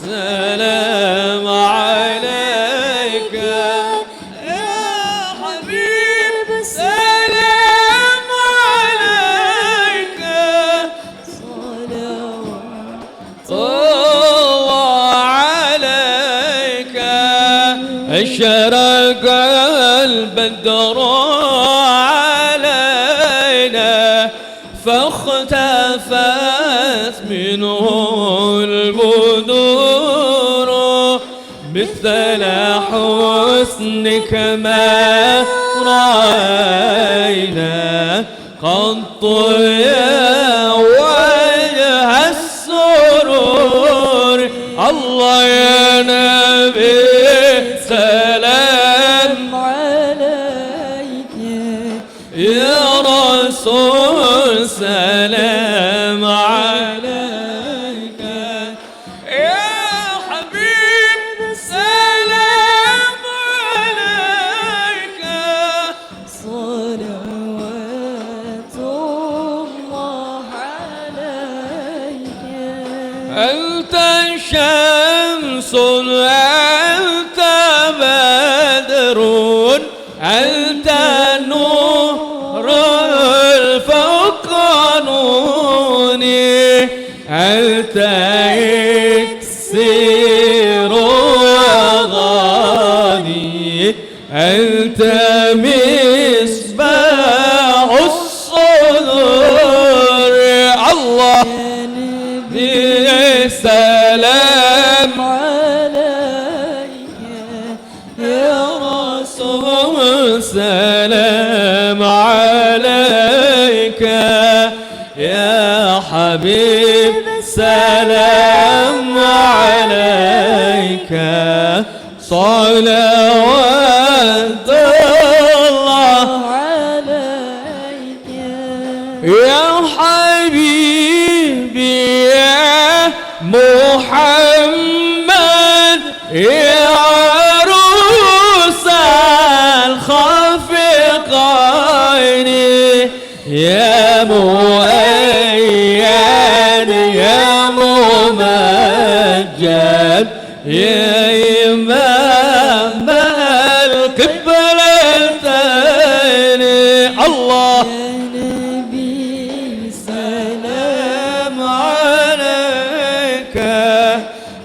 سلام عليك يا حبيب سلام عليك، اشترق البدر علينا فاختفت منه البدور مثل حسنك ما رأينا قط يا وجه السرور الله يا نبي سلام عليك يا رسول سلام عليك يا حبيب سلام عليك صلوات الله عليك أنت شمس أنت بدر أنت نور فوق نوني أنت إكسير وغاني أنت مصباح الصدور الله سلام عليك يا رسول سلام عليك يا حبيب سلام عليك صلوات الله عليك يا حبيبي يا محمد يا عروس الخافقين يا مؤيد يا ممجد يا إمام القبلتين الله يا نبي سلام عليك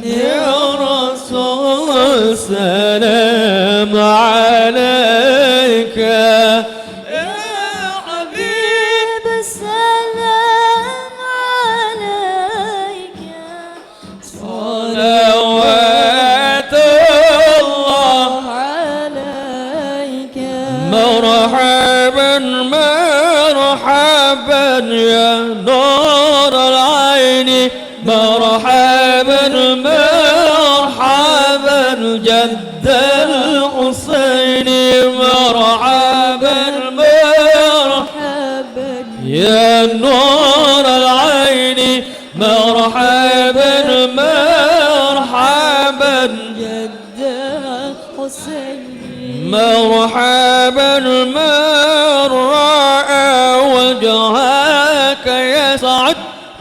يا رسول سلام عليك يا حبيب سلام عليك صلوات الله عليك مرحبا مرحبا يا نور العين مرحبا مرحبا جد الحسين مرحبا مرحبا يا نور العين مرحبا مرحبا جد الحسين مرحبا من رأى وجهك يسعد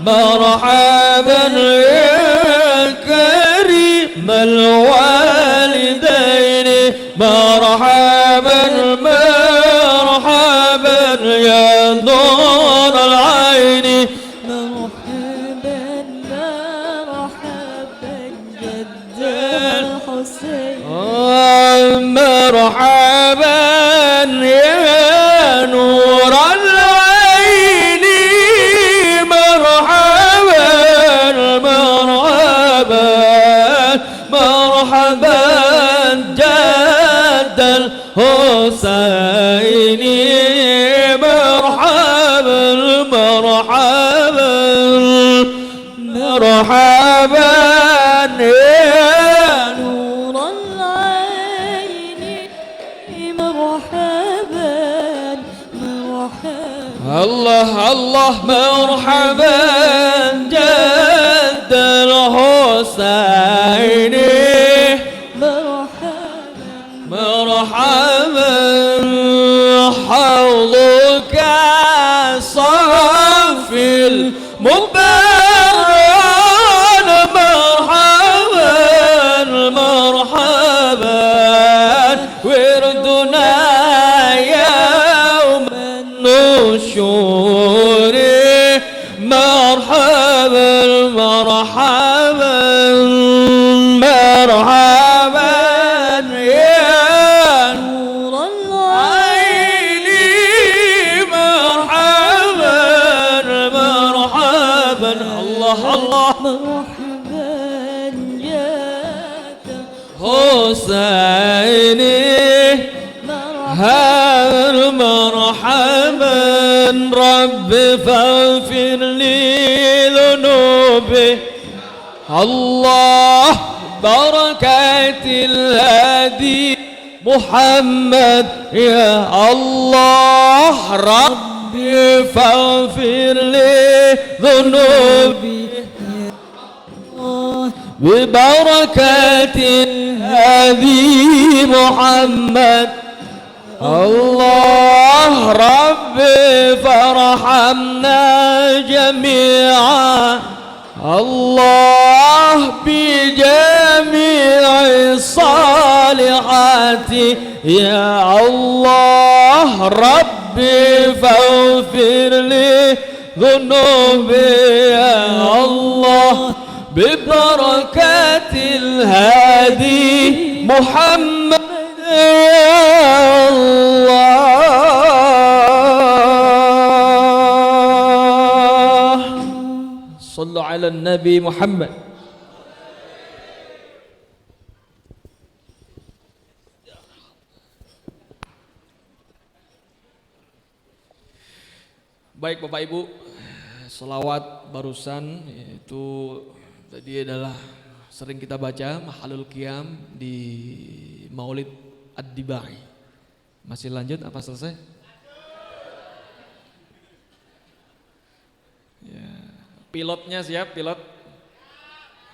مرحبا يا كريم الوالدين مرحبا مرحبا يا نور العين مرحبا مرحبا جد الحسين مرحبا يا نور العين مرحبا مرحبا مرحبا جد الحسين مرحبا مرحبا مرحبا يا نور العين مرحبا مرحبا الله الله مرحبا جد الحسين مرحبا مرحبا حوضك صافي المبارك مرحبا مرحبا وردنا يوم النشور مرحبا مرحبا مرحبا يا مرحبا جاك حسيني هر مرحبا رب فاغفر لي ذنوبي الله بركات الهادي محمد يا الله ربي فاغفر لي ذنوبي ببركات الهادي محمد الله ربي فارحمنا جميعا الله بجميع الصالحات يا الله ربي فاغفر لي ذنوبي يا الله ببركات الهادي محمد يا الله صلوا على النبي محمد. Baik Bapak Ibu, selawat barusan itu tadi adalah sering kita baca Mahalul Qiyam di Maulid Ad-Dibai. Masih lanjut apa selesai? Ya, pilotnya siap pilot?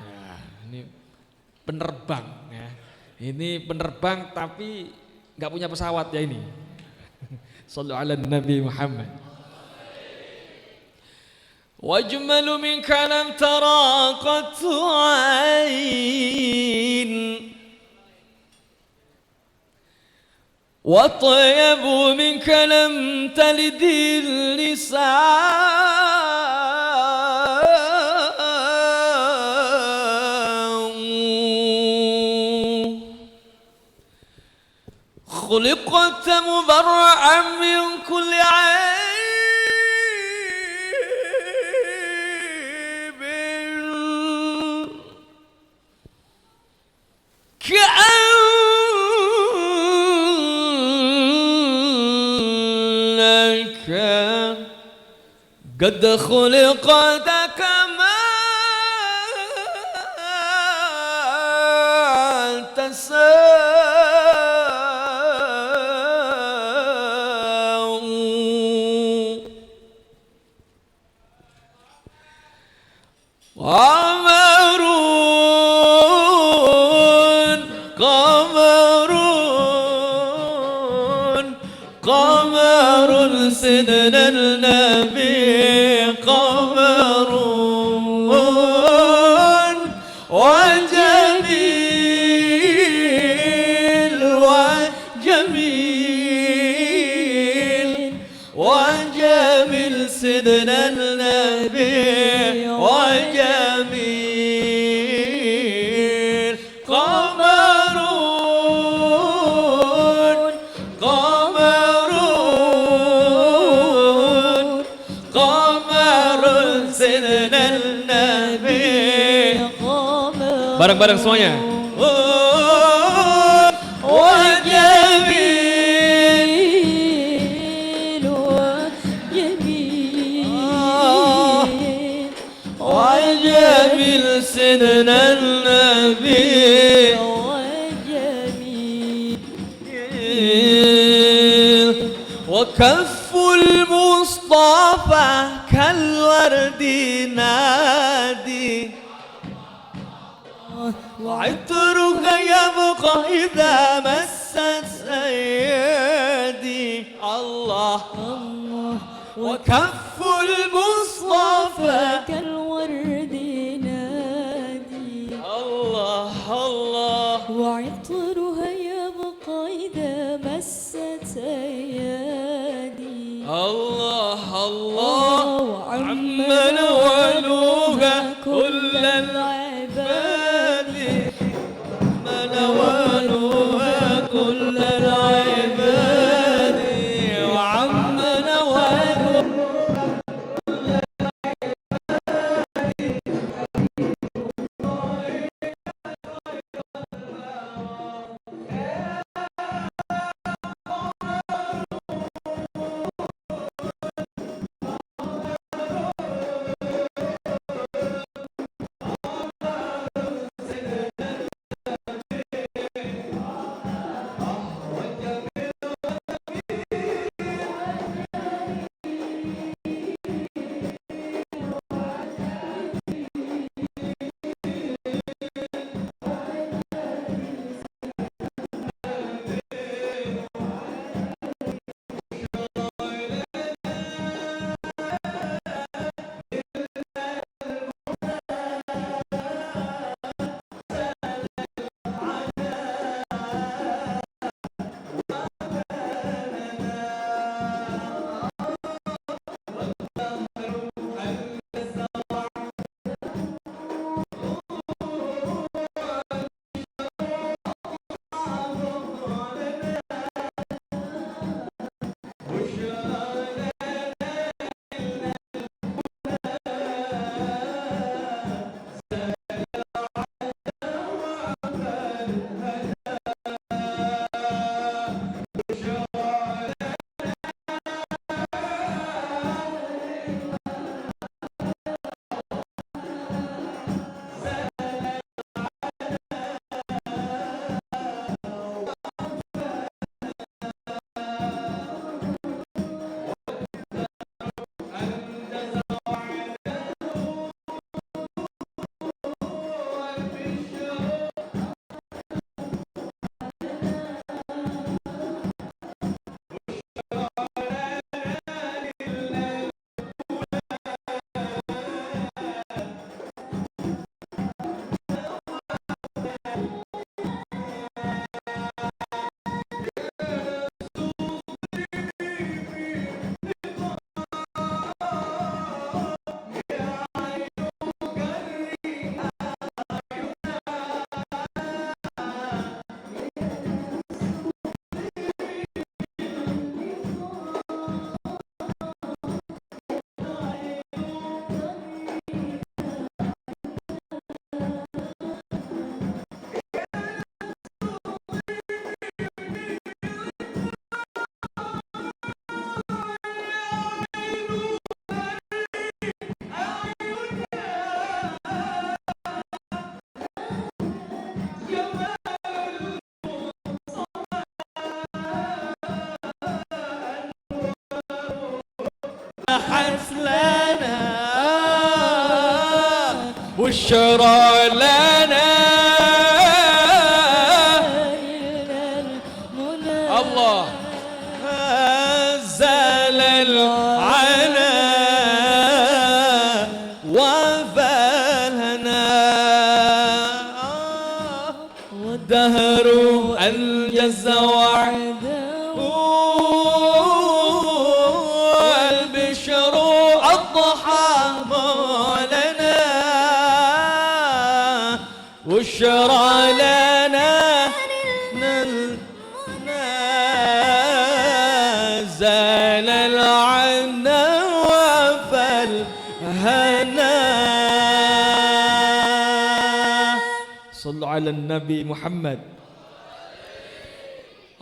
Ya, ini penerbang ya. Ini penerbang tapi nggak punya pesawat ya ini. Shallu ala Nabi Muhammad. وأجمل منك لم ترى قط عين وأطيب منك لم تلد اللسان خلقت مبرعا من كل عيب كأنك قد خلقت كما تساء قمر سيدنا النبي قمر وجميل وجميل سيدنا النبي وجميل قمر سيدنا النبي bareng-bareng semuanya. وجميل وجميل سيدنا النبي وجميل وكف المصطفى كالورد نادي وعطرك يبقى إذا مست أيدي الله وكف المصطفى كالورد نادي الله الله وعطرها يبقى إذا مست أيادي الله الله عمن ولوها كل العباد من ولوها كل العباد وعمن ولوها بشرى لنا الله زال العنا وفالنا والدهر أنجز وعده والبشر أضحى لنا بشرى لنا زال العنا وفالهنا صلوا على النبي محمد.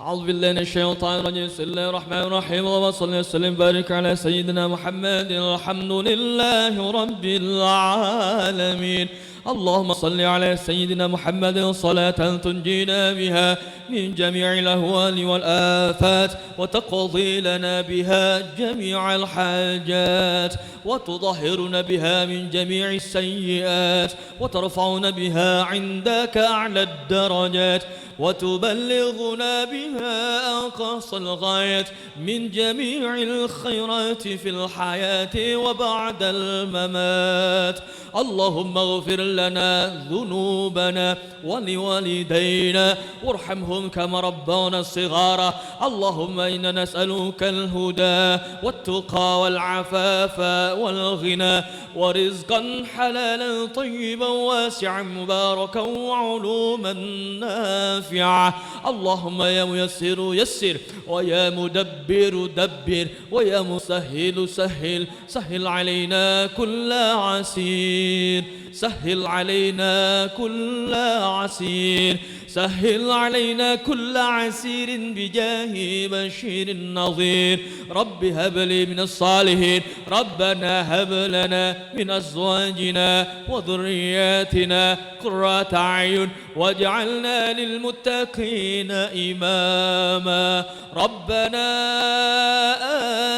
أعوذ بالله من الشيطان الرجيم. بسم الله الرحمن الرحيم. اللهم صل وسلم وبارك على سيدنا محمد. الحمد لله رب العالمين. اللهم صل على سيدنا محمد صلاة تنجينا بها من جميع الأهوال والآفات وتقضي لنا بها جميع الحاجات وتطهرنا بها من جميع السيئات وترفعنا بها عندك أعلى الدرجات وتبلغنا بها أقصى الغايات من جميع الخيرات في الحياة وبعد الممات. اللهم اغفر لنا ذنوبنا ولوالدينا وارحمهم كما ربونا صغارا. اللهم إنا نسألك الهدى والتقى والعفاف والغنى ورزقا حلالا طيبا واسعا مباركا وعلوما نافعة. اللهم يا ميسر يسر ويا مدبر دبر ويا مسهل سهل. سهل علينا كل عسير. سهل علينا كل عسير. سهل علينا كل عسير بجاه بشير النظير. رب هب لي من الصالحين. ربنا هب لنا من أزواجنا وذرياتنا قرة أعين واجعلنا للمتقين إماما. ربنا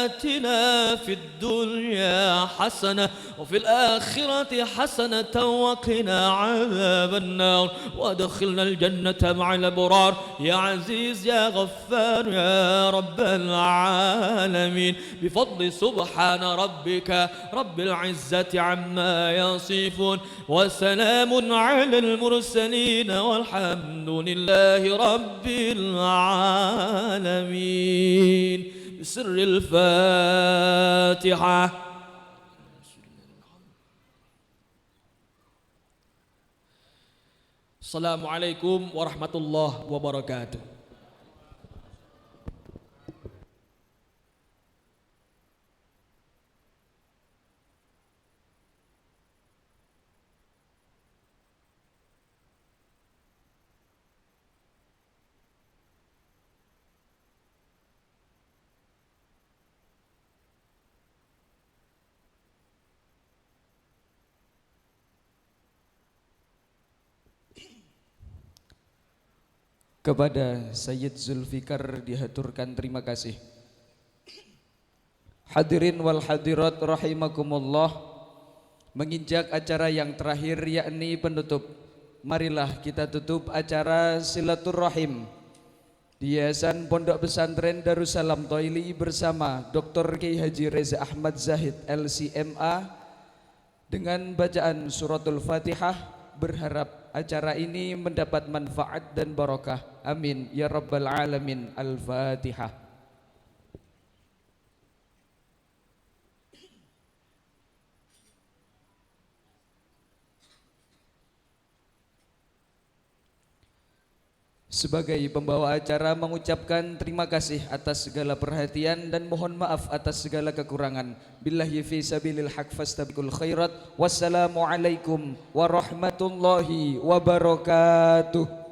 آتنا في الدنيا حسنة وفي الآخرة حسنة وقنا عذاب النار وادخلنا الجنة مع الأبرار يا عزيز يا غفار يا رب العالمين. بفضل سبحان ربك رب العزة عما يصفون وسلام على المرسلين والحمد لله رب العالمين. بسر الفاتحة. Assalamualaikum warahmatullahi wabarakatuh. Kepada Sayyid Zulfikar dihaturkan terima kasih. Hadirin wal hadirat rahimakumullah. Menginjak acara yang terakhir yakni penutup, marilah kita tutup acara silaturahim di Yayasan Pondok Pesantren Darussalam Toili bersama Dr. Kiai Haji Reza Ahmad Zahid LCMA dengan bacaan suratul Fatihah. Berharap acara ini mendapat manfaat dan barokah. Amin ya rabbal alamin. Al-Fatihah. Sebagai pembawa acara mengucapkan terima kasih atas segala perhatian dan mohon maaf atas segala kekurangan. Billahi fi sabilil haq fastabiqul khairat. Wassalamualaikum warahmatullahi wabarakatuh.